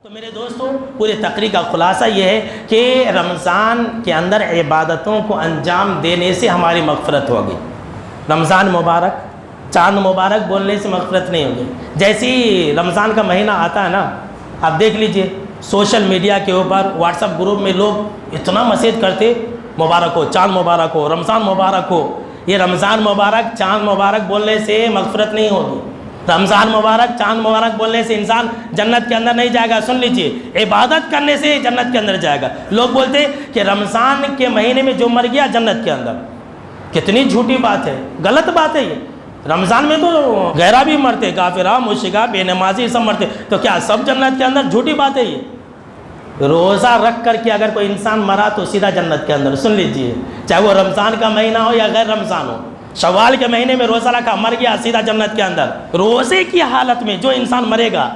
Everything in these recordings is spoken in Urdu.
تو میرے دوستوں، پورے تقریر کا خلاصہ یہ ہے کہ رمضان کے اندر عبادتوں کو انجام دینے سے ہماری مغفرت ہوگی۔ رمضان مبارک، چاند مبارک بولنے سے مغفرت نہیں ہوگی۔ جیسے ہی رمضان کا مہینہ آتا ہے نا، آپ دیکھ لیجئے سوشل میڈیا کے اوپر واٹس ایپ گروپ میں لوگ اتنا میسیج کرتے، مبارک ہو، چاند مبارک ہو، رمضان مبارک ہو۔ یہ رمضان مبارک، چاند مبارک بولنے سے مغفرت نہیں ہوگی۔ رمضان مبارک، چاند مبارک بولنے سے انسان جنت کے اندر نہیں جائے گا۔ سن لیجئے، عبادت کرنے سے جنت کے اندر جائے گا۔ لوگ بولتے کہ رمضان کے مہینے میں جو مر گیا جنت کے اندر، کتنی جھوٹی بات ہے، غلط بات ہے یہ۔ رمضان میں تو غیرہ بھی مرتے، کافرہ، مشرکہ، بے نمازی سب مرتے، تو کیا سب جنت کے اندر؟ جھوٹی بات ہے یہ۔ روزہ رکھ کر کے اگر کوئی انسان مرا تو سیدھا جنت کے اندر۔ سن لیجئے، چاہے وہ رمضان کا مہینہ ہو یا غیر رمضان ہو، شوال کے مہینے میں روزہ رکھا، مر گیا، سیدھا جنت کے اندر۔ روزے کی حالت میں جو انسان مرے گا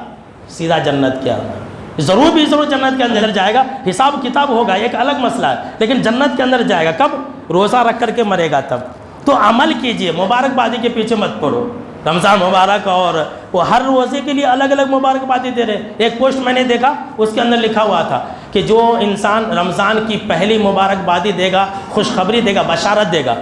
سیدھا جنت کے اندر، ضرور بھی ضرور جنت کے اندر جائے گا۔ حساب کتاب ہوگا، ایک الگ مسئلہ ہے، لیکن جنت کے اندر جائے گا۔ کب؟ روزہ رکھ کر کے مرے گا تب۔ تو عمل کیجئے، مبارکبادی کے پیچھے مت پڑو۔ رمضان مبارک، اور وہ ہر روزے کے لیے الگ الگ مبارکبادی دے رہے۔ ایک پوسٹ میں نے دیکھا، اس کے اندر لکھا ہوا تھا کہ جو انسان رمضان کی پہلی مبارکبادی دے گا، خوشخبری دے گا، بشارت دے گا،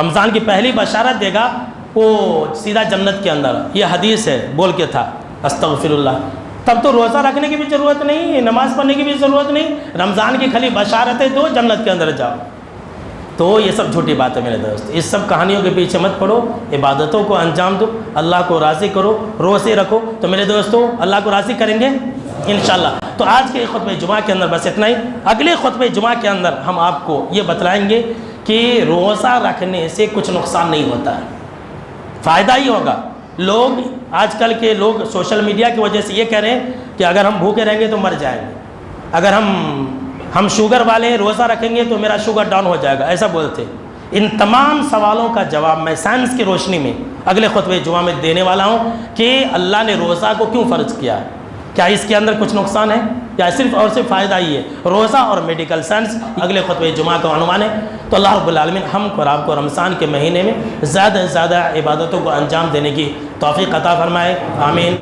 رمضان کی پہلی بشارت دے گا، وہ سیدھا جنت کے اندر۔ یہ حدیث ہے، بول کے تھا، استغفر اللہ۔ تب تو روزہ رکھنے کی بھی ضرورت نہیں، نماز پڑھنے کی بھی ضرورت نہیں، رمضان کی خالی بشارتیں دو، جنت کے اندر جاؤ۔ تو یہ سب جھوٹی بات ہے میرے دوست، اس سب کہانیوں کے پیچھے مت پڑو، عبادتوں کو انجام دو، اللہ کو راضی کرو، روزے رکھو۔ تو میرے دوستوں، اللہ کو راضی کریں گے انشاءاللہ۔ تو آج کے خطبہ جمعہ کے اندر بس اتنا ہی۔ اگلے خطبہ جمعہ کے اندر ہم آپ کو یہ بتلائیں گے کہ روزہ رکھنے سے کچھ نقصان نہیں ہوتا ہے، فائدہ ہی ہوگا۔ لوگ آج کل کے لوگ سوشل میڈیا کی وجہ سے یہ کہہ رہے ہیں کہ اگر ہم بھوکے رہیں گے تو مر جائیں گے، اگر ہم شوگر والے ہیں، روزہ رکھیں گے تو میرا شوگر ڈاؤن ہو جائے گا، ایسا بولتے۔ ان تمام سوالوں کا جواب میں سائنس کی روشنی میں اگلے خطبہ جمعہ میں دینے والا ہوں کہ اللہ نے روزہ کو کیوں فرض کیا ہے، کیا اس کے اندر کچھ نقصان ہے یا صرف اور صرف فائدہ ہی ہے۔ روزہ اور میڈیکل سائنس اگلے خطبہ جمعہ کا عنوان ہے۔ تو اللہ رب العالمین ہم کو اور آپ کو رمضان کے مہینے میں زیادہ سے زیادہ عبادتوں کو انجام دینے کی توفیق عطا فرمائے، آمین۔